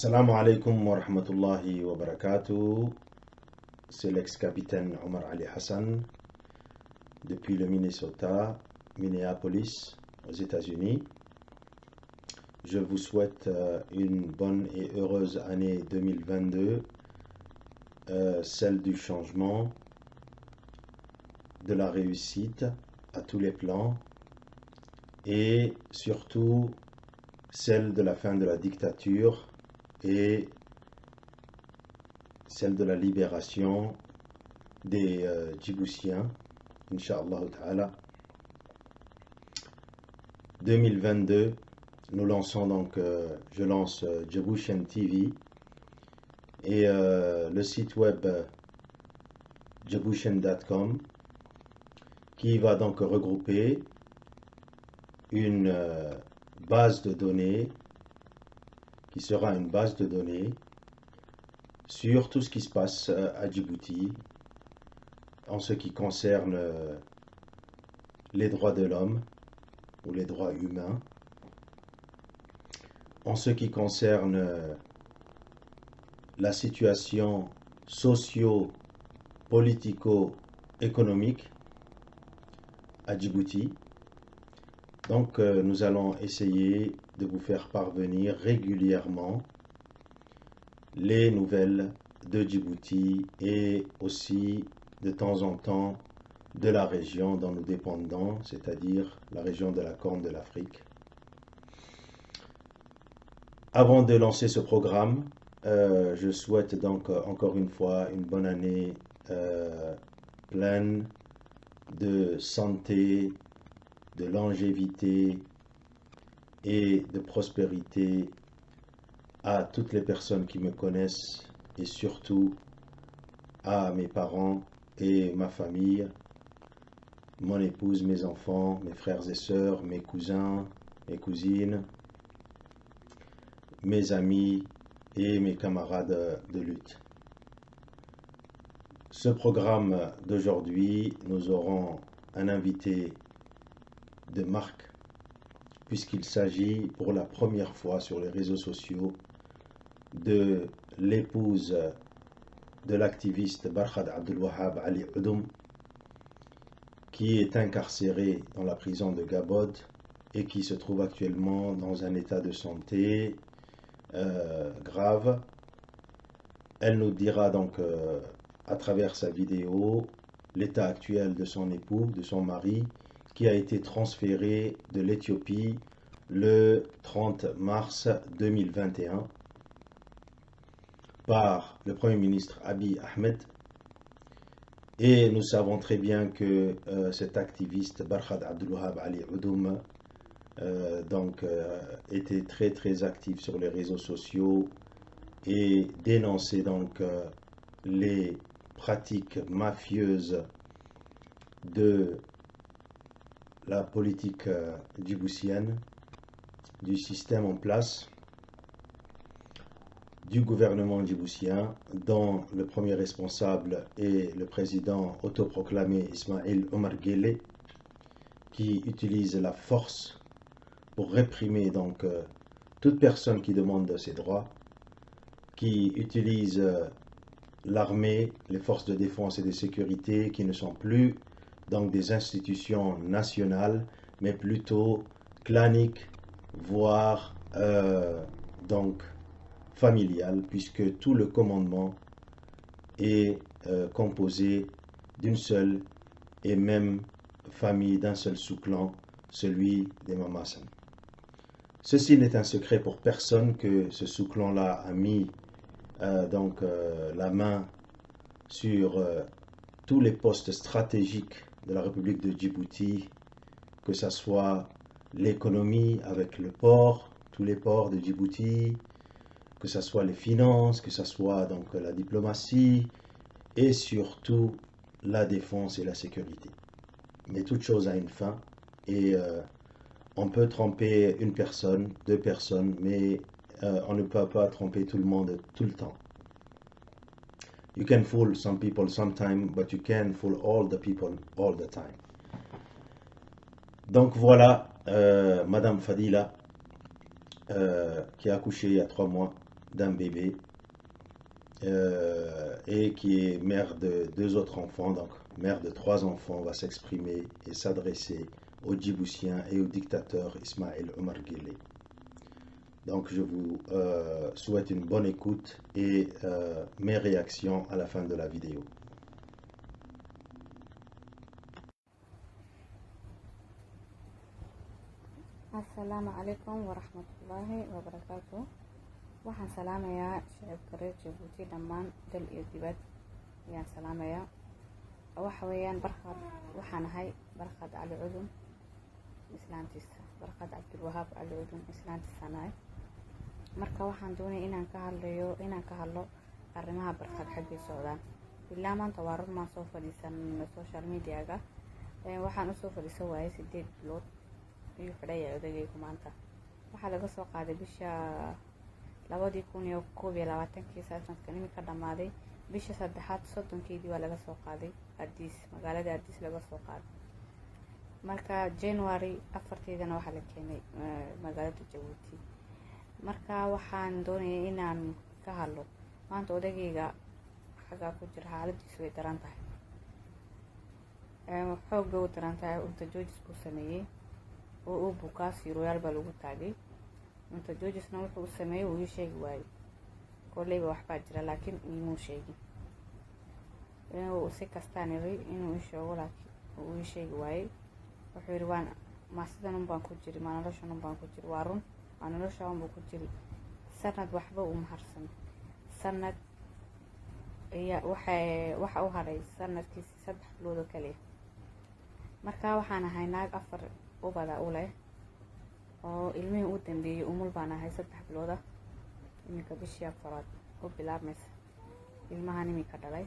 Assalamu alaikum wa rahmatullahi wa barakatuh. C'est l'ex-capitaine Omar Ali Hassan depuis le Minnesota, Minneapolis, aux États-Unis. Je vous souhaite une bonne et heureuse année 2022, celle du changement, de la réussite à tous les plans et surtout celle de la fin de la dictature et celle de la libération des Djiboutiens, Inch'Allah Ta'ala. 2022, nous lançons donc, je lance Djiboutian TV et le site web djiboutian.com qui va donc regrouper une base de données qui sera une base de données sur tout ce qui se passe à Djibouti en ce qui concerne les droits de l'homme ou les droits humains, en ce qui concerne la situation socio-politico-économique à Djibouti. Donc nous allons essayer de vous faire parvenir régulièrement les nouvelles de Djibouti et aussi de temps en temps de la région dont nous dépendons, c'est-à-dire la région de la Corne de l'Afrique. Avant de lancer ce programme, je souhaite donc encore une fois une bonne année pleine de santé, de longévité et de prospérité à toutes les personnes qui me connaissent et surtout à mes parents et ma famille, mon épouse, mes enfants, mes frères et sœurs, mes cousins, mes cousines, mes amis et mes camarades de lutte. Ce programme d'aujourd'hui, nous aurons un invité de marque puisqu'il s'agit pour la première fois sur les réseaux sociaux de l'épouse de l'activiste Barkhad Abdelwahab Ali Oudoum qui est incarcérée dans la prison de Gabod et qui se trouve actuellement dans un état de santé grave. Elle nous dira donc à travers sa vidéo l'état actuel de son époux, de son mari, qui a été transféré de l'Éthiopie le 30 mars 2021 par le Premier ministre Abiy Ahmed. Et nous savons très bien que cet activiste Barkhad Abdelwahab Ali Oudoum était très actif sur les réseaux sociaux et dénonçait donc les pratiques mafieuses de la politique djiboutienne, du système en place, du gouvernement djiboutien, dont le premier responsable est le président autoproclamé Ismaïl Omar Guelleh, qui utilise la force pour réprimer donc toute personne qui demande ses droits, qui utilise l'armée, les forces de défense et de sécurité qui ne sont plus donc des institutions nationales, mais plutôt claniques, voire donc familiales, puisque tout le commandement est composé d'une seule et même famille, d'un seul sous-clan, celui des Mamassan. Ceci n'est un secret pour personne que ce sous-clan-là a mis la main sur tous les postes stratégiques de la République de Djibouti, que ce soit l'économie avec le port, tous les ports de Djibouti, que ce soit les finances, que ce soit donc la diplomatie et surtout la défense et la sécurité. Mais toute chose a une fin et on peut tromper une personne, deux personnes, mais on ne peut pas tromper tout le monde tout le temps. You can fool some people sometime, but you can't fool all the people all the time. Donc voilà, Madame Fadila, qui a accouché il y a 3 mois, d'un bébé et qui est mère de 2 autres enfants, donc mère de 3 enfants, va s'exprimer et s'adresser aux Djiboutiens et au dictateur Ismaël Omar Guelleh. Donc je vous souhaite une bonne écoute et mes réactions à la fin de la vidéo. Assalamu alaikum warahmatullahi wabarakatuh. Waxaan salaamayaa shacabka reer Jabuuti dhammaan dal iyo dibad ayaan salaamayaa. Waxa weeyaan waxaan ahay Barkad Cali Cudun islaantiisa, Barkad Cabdilwahaab Cali Cudun islaantiisa nahay. Marka waxaan doonay inaan ka hadlo arrimaha Barkad xaggii socdaan. Ilaa maanta waa run maan soo fadhiisan social media-ga. Waxaan u soo fadhiisan waayay 8 bilood iyo xidhay odagaygu maanta. Waxaa laga soo qaaday bisha 2021 sanadkan imika dhamaaday. Bisha 3aad 30keedii waa laga soo qaaday magaalada Addis laga soo qaaday. Marka January 4teedana waxaa la keenay magaalada Jabuuti. Marka waxaan doonayay inaan ka hadlo maanta odagayga xagaa ku jira, xaaladiisu way daran tahay. Xoog bay u daran tahay. Unta joojis buu sameeyey oo uu bukaa siiroyaal baa lagu taagay. Unta joojisna wuxuu sameeyey uu sheegi waayay. Kolleyba waxbaa jira laakiin iimuu sheegin. Si kastaan yiri inuu sheego laakiin uu sheegi waayay. Wuxuu yiri waan ma sidan baan ku jiri, ma noloshan baan ku jiri. Waa run aan noloshan baan ku jiri. Sanad waxba u maharsan. Sanad waxa uu haray sanadkiisa 3 bilood oo kaliya. Marka waxaan ahay naag 4 ubada u leh oo ilmihii u dambeeyay umul baan ahay 3 bilood imika bishii 4aad u bilaabmaysa ilmahan imika dhalay.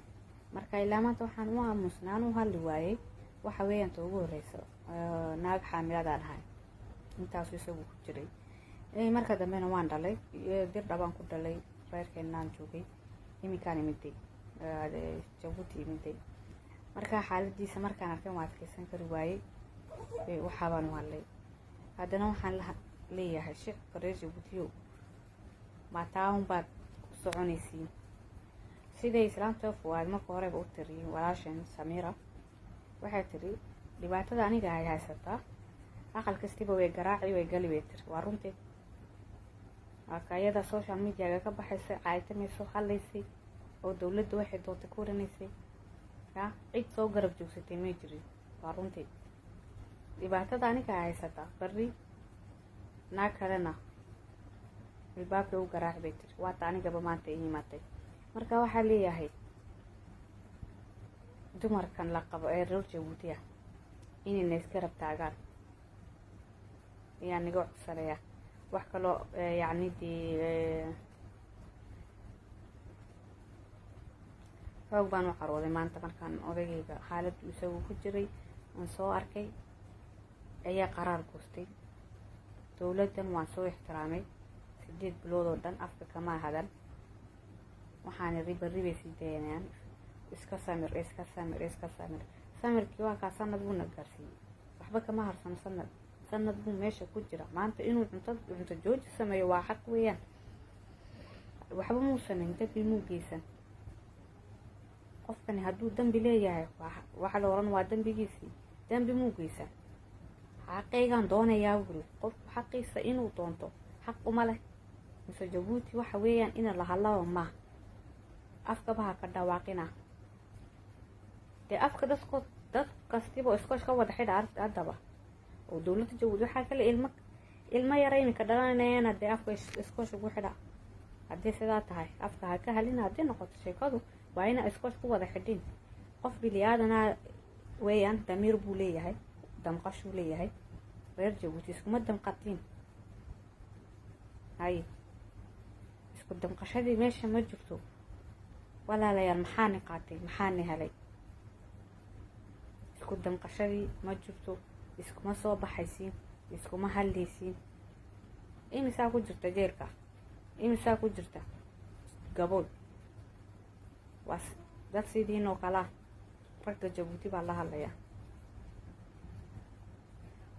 Marka ilaa maanta waxaan u aamusnaan u hadli waayay. Waxa weeyaan ugu horeysa naag xaamilada ahay intaas isagu ku jiray. Marka dambena waan dhalay, dir dhabaan ku dhalay, reerkeenaan joogay. Imikaan imiday Jabuuti imiday. Marka xaaladiisa markaan arkay waan adkeysan kari waayay. Waxa baan u hadlay. Haddana waxaan leeyahay shacabka reer Jabuutiyo ma taawun baad ku soconaysiin. Sidee islaamta Fuwaad marka hore u tiri walaashan Samira waxay tiri dhibaatada aniga ay haysataa aqal kastiba way garaaci way gali way tiri. Waa runtii akayada social media ka baxaysa caaytamayso hadlaysay oo dawladdu waxay doonta ku oranaysay cid soo garab joogsatay ma jirin. Waa runtii dhibaatada aniga ay haysataa bari naag kalena albaabka u garaaci bay tiri. Waa ta anigaba maanta ii imaatay. Marka waxaa leeyahay dumarkan la qabo ee reer Jabuuti inay iska rab taagaan ayaan niga codsanaya. wax kaloo yacni xoog baan u carooday maanta markaan odagayga xaaladdu isagu ku jiray aan soo arkay ayaa qaraar goostay. dawladdan waan soo ixtiraamay 8 bilood oo dhan afka kama hadan. waxaan ribay sii daynayaan iska samir. samirkii waa ka sanad buu na gaarsiiyey. waxba kama harsan sanad buu meesha ku jira. maanta inuu cunto jooji sameeyo waa xaq weeyaan. waxba muu samayn, dambi muu geysan. qofkani hadduu dambi leeyahay waxa la oran waa dambigiisii. dambi muu geysan. xaqaygaan doonayaa wuri. qofku xaqiisa inuu doonto xaq uma leh. mise Jabuuti waxa weeyaan in la hadlaa ma afka baa ka dhawaaqina. afka dad kastiba iska wada xidha adaba oo dawladda Jabuuti waxa kale ilma yarayna ka dhalanayaan afka iska ugu xidha. haddii sidaa tahay afka ha ka halina. haddii noqoto sheekadu waa ina iska ku wada xidhin. qof biliyaadana weeyaan damiir buu leeyahay, damqashu leeyahay. reer Jabuuti iskuma damqatiin. isku damqashadii meesha ma jirto. walaalayaal maxaan qaatay, maxaan helay? isku damqashadii ma jirto. iskuma soo baxaysiin, iskuma hadlaysiin. imisaa ku jirta jeelka, imisaa ku jirta gabood. was dad sidiinoo kala ragga Jabuuti baa la hadlaya.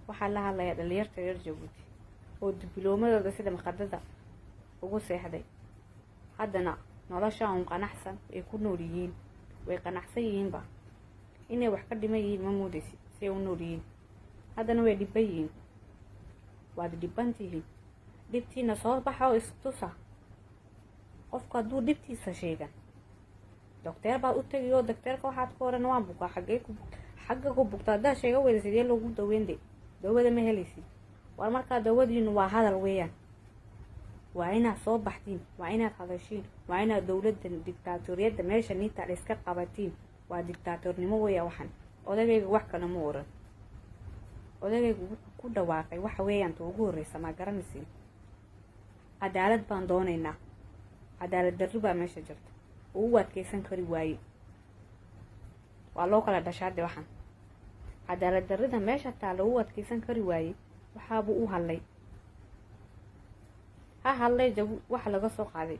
waxaa la hadlaya dhalinyarta reer Jabuuti oo dibloomadooda sida maqadada ugu seexday haddana nolosha un qanacsan ay ku nool yihiin, way qanacsan yihiinba. inay wax ka dhiman yihiin ma moodaysid say u nool yihiin. haddana way dhiban yihiin, waad dhibantihiin. dhibtiina soo baxa oo istusa. qofku hadduu dhibtiisa sheegan, docteer baad u tegi oo docteerka waxaad ku oran waan bukaa, xagga ku bugta. haddaa sheega weyda sidee loogu daweynde? dawada ma helaysid. war markaa dawadiinu waa hadal weeyaan. waa inaad soo baxtiin, waa inaad hadashiin, waa inaad dowladdan dictaatoriyadda meesha niinta iska qabatiin. waa dictaatornimo weeya waxan. odagayga wax kale ma oran. odagaygu wuxuu ku dhawaaqay waxa weeyaan ta ugu horreysa, ma garanaysiin. cadaalad baan doonaynaa. cadaalad darri baa meesha jirta. uu adkeysan kari waaye. waa loo kala dhashaade waxan. cadaalad darrida meesha taalla uu adkeysan kari waaye. waxaabuu u hadlay. ha hadlay waxa laga soo qaaday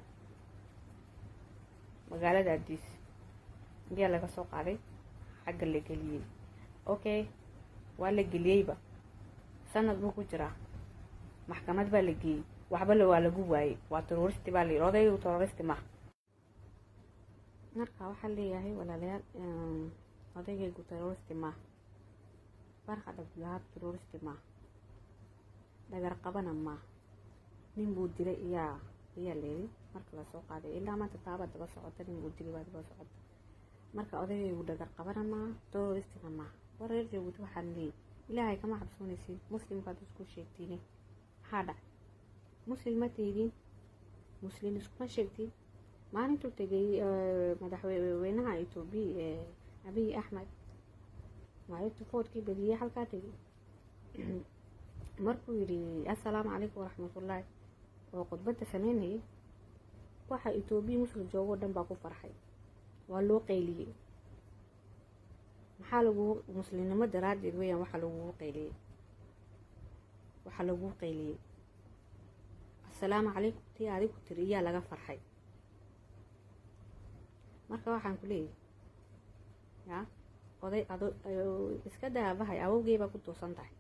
magaalada Addis. intii laga soo qaaday xagga la geliyay. okay, waa la geliyayba. sanad buu ku jiraa. maxkamad baa la geeyay. waxba waa lagu waayay. waa terrorist baa la yidhi. odaygu terrorist ma. marka waxaa leeyahay walaalayaal, odaygu terrorist ma. Barkhad Cabdulwahab terrorist ma. dhagar qabana ma. nin buu dilay iyaa leeyahay marka la soo qaaday. ilaa maanta taaba daba socota. nin buu dilay waa daba socota. marka odaygu dhagar qabana ma, terrorist ma. wareer Jabuuti waxaan leeyahay ilaahay kama xabsoonaysid. muslimkaad isku sheegtiin. maxaa dhacay? muslim ma tihiin. muslim iskuma sheegtiin. maalintuu tegay madaxweynaha Itoobiya Abiy Ahmed maalintuu foodkii badiyay halkaa tegay. markuu yidhi assalaamu calaykum waraxmatullaahi oo khudbadda sameynayay, waxa Itoobiya muslim joogoo dhan baa ku farxay. waa loo qayliyey. maxaa lagu muslimnimo daraaddeed weeyaan waxa lagu qayliyey. assalaamu calaykum tii adigu tiri iyaa laga farxay. marka waxaan ku leeyahay yaa oday iska daabahay awowgeybaa ku toosan tahay.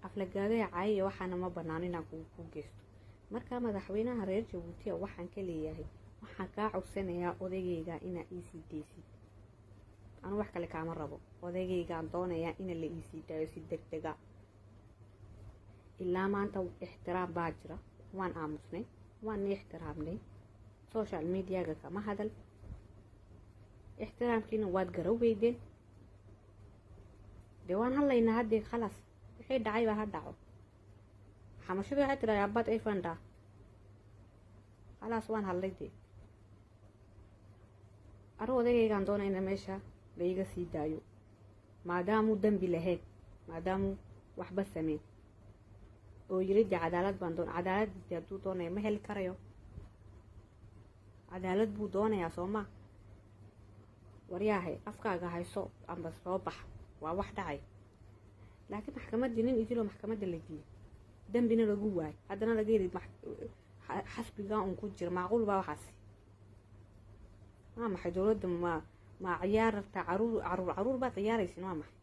aflagaadaya caayiya waxaana ma bannaan inaan ku geysto. marka madaxweynaha reer Jabuuti waxaan ka leeyahay, waxaan kaa codsanayaa odaygayga inaa iisii deysid. anu wax kale kaama rabo. odaygaygaan doonayaa ina la iisii daayo si degdega. ilaa maanta ixtiraam baa jira. waan aamusnay, waan ixtiraamnay. social mediaga kama hadal. ixtiraamkiina waad garan weydeen. dee waan hadlaynaa haddee khalas. wixii dhacay baa ha dhaco. xamashadu waxay tidhahay abad ay fandhaa. khalaas waan hadlay dee. anu odagaygaan doonayna meesha la iga sii daayo. maadaamuu dambi lahayd, maadaamuu waxba sameyn oo yiri dee cadaalad baan cadaaladii hadduu doonaya ma heli karayo. cadaalad buu doonayaa soo ma. waryaahay afkaaga hayso amba soo bax. waa wax dhacay. laakiin maxkamaddii nin idiloo maxkamadda la geeyey, dambina lagu waayay, haddana laga yidhi xasbigaa un ku jira. macquul baa waxaasi. waa maxay dowladda ma ciyaarta caruur baad ciyaaraysin? waa maxay?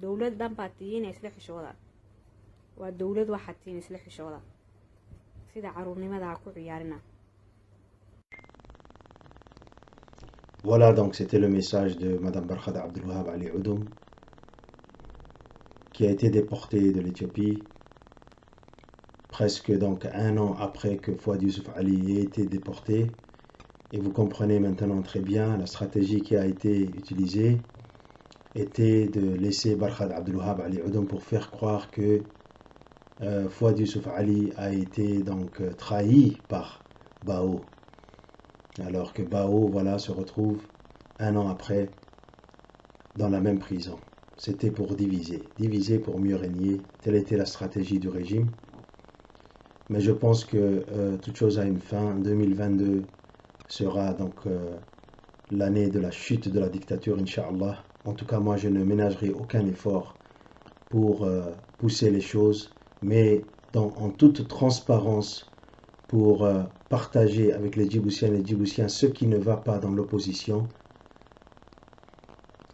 dowlad dhan baad tihiin isla xishooda. waa dowlad waxaad tihiin isla xishooda. sida caruurnimada ha ku ciyaarina. Voilà, donc c'était le message de Madame Barkhad Abdelwahab Ali Oudoum, qui a été déportée de l'Éthiopie presque donc un an après que Fouad Youssouf Ali ait été déporté. Et vous comprenez maintenant très bien la stratégie qui a été utilisée était de laisser Barkhad Abdelwahab Ali Oudoum pour faire croire que Fouad Youssouf Ali a été donc trahi par Bao. Alors que Bao, voilà, se retrouve un an après dans la même prison. C'était pour diviser pour mieux régner. Telle était la stratégie du régime. Mais je pense que toute chose a une fin. 2022 sera donc l'année de la chute de la dictature, Inch'Allah. En tout cas, moi, je ne ménagerai aucun effort pour pousser les choses, mais en toute transparence, pour partager avec les Djiboutiennes et les Djiboutiens ce qui ne va pas dans l'opposition.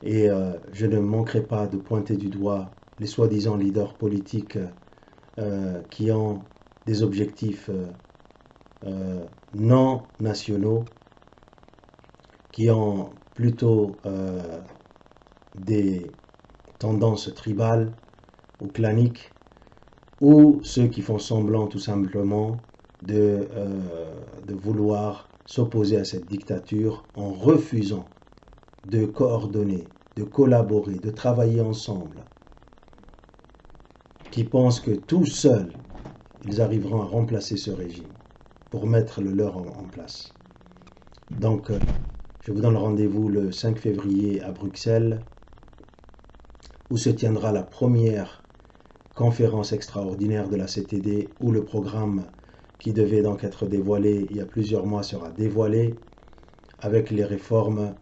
Et je ne manquerai pas de pointer du doigt les soi-disant leaders politiques qui ont des objectifs non nationaux qui ont plutôt des tendances tribales ou claniques, ou ceux qui font semblant tout simplement de vouloir s'opposer à cette dictature en refusant de coordonner, de collaborer, de travailler ensemble, qui pensent que tout seuls, ils arriveront à remplacer ce régime pour mettre le leur en place. Donc, je vous donne rendez-vous le 5 février à Bruxelles, où se tiendra la première conférence extraordinaire de la CTD, où le programme qui devait donc être dévoilé il y a plusieurs mois sera dévoilé, avec les réformes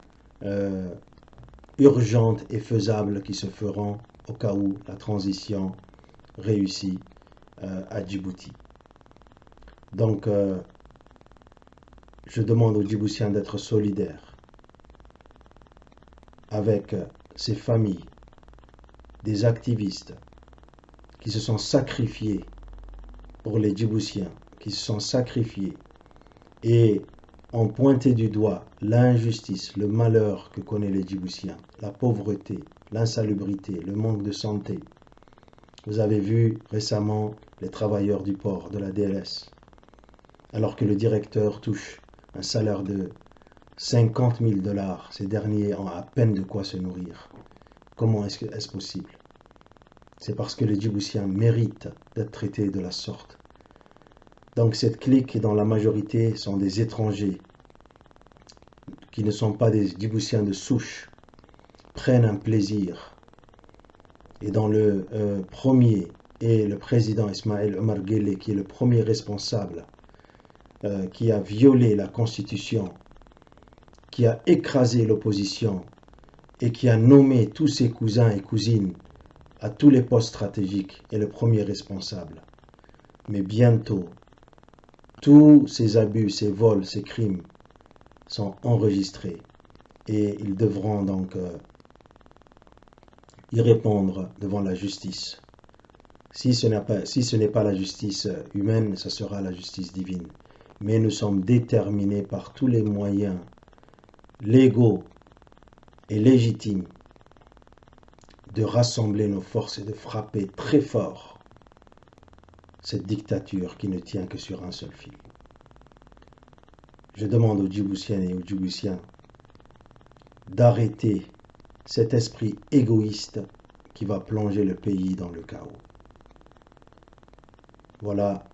urgentes et faisables qui se feront au cas où la transition réussit à Djibouti. Donc, je demande aux Djiboutiens d'être solidaires avec ces familles, des activistes qui se sont sacrifiés pour les Djiboutiens, qui se sont sacrifiés et ont pointé du doigt l'injustice, le malheur que connaissent les Djiboutiens, la pauvreté, l'insalubrité, le manque de santé. Vous avez vu récemment les travailleurs du port de la DLS, alors que le directeur touche un salaire de 50 000 $, ces derniers ont à peine de quoi se nourrir. Comment est-ce possible? C'est parce que les Djiboutiens méritent d'être traités de la sorte. Donc cette clique, dans la majorité, sont des étrangers qui ne sont pas des Djiboutiens de souche, prennent un plaisir. Et dans le premier est le président Ismail Omar Guelleh, qui est le premier responsable, qui a violé la Constitution, qui a écrasé l'opposition et qui a nommé tous ses cousins et cousines à tous les postes stratégiques, est le premier responsable. Mais bientôt, tous ces abus, ces vols, ces crimes sont enregistrés et ils devront donc y répondre devant la justice. Si ce n'est pas la justice humaine, ce sera la justice divine. Mais nous sommes déterminés par tous les moyens légaux et légitimes de rassembler nos forces et de frapper très fort cette dictature qui ne tient que sur un seul fil. Je demande aux Djiboutiennes et aux Djiboutiens d'arrêter cet esprit égoïste qui va plonger le pays dans le chaos. Voilà,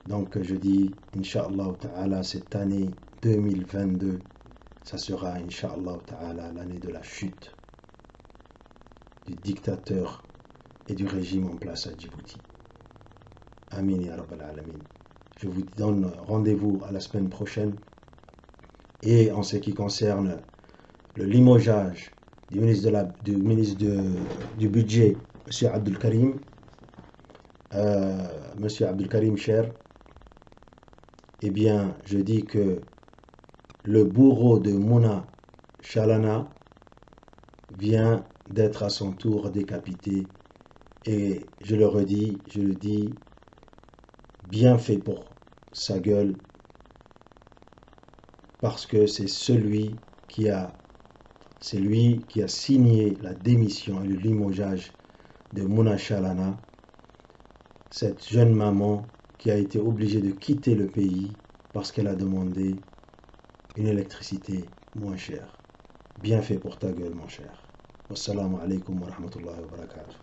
donc je dis, Inch'Allah Ta'ala, cette année 2022, ça sera, Inch'Allah Ta'ala, l'année de la chute du dictateur et du régime en place à Djibouti. Amin ya Rabbal Alamin. Je vous donne rendez-vous à la semaine prochaine. Et en ce qui concerne le limogeage du ministre du budget, M. Abdul Karim, M. Abdul Karim Cher, eh bien, je dis que le bourreau de Mouna Chalana vient d'être à son tour décapité. Et je le redis, je le dis, bien fait pour sa gueule, parce que c'est lui qui a signé la démission et le limogeage de Mouna Chalana, cette jeune maman qui a été obligée de quitter le pays parce qu'elle a demandé une électricité moins chère. Bien fait pour ta gueule, mon cher. Wassalamu alaikum wa rahmatullahi wa barakatuh.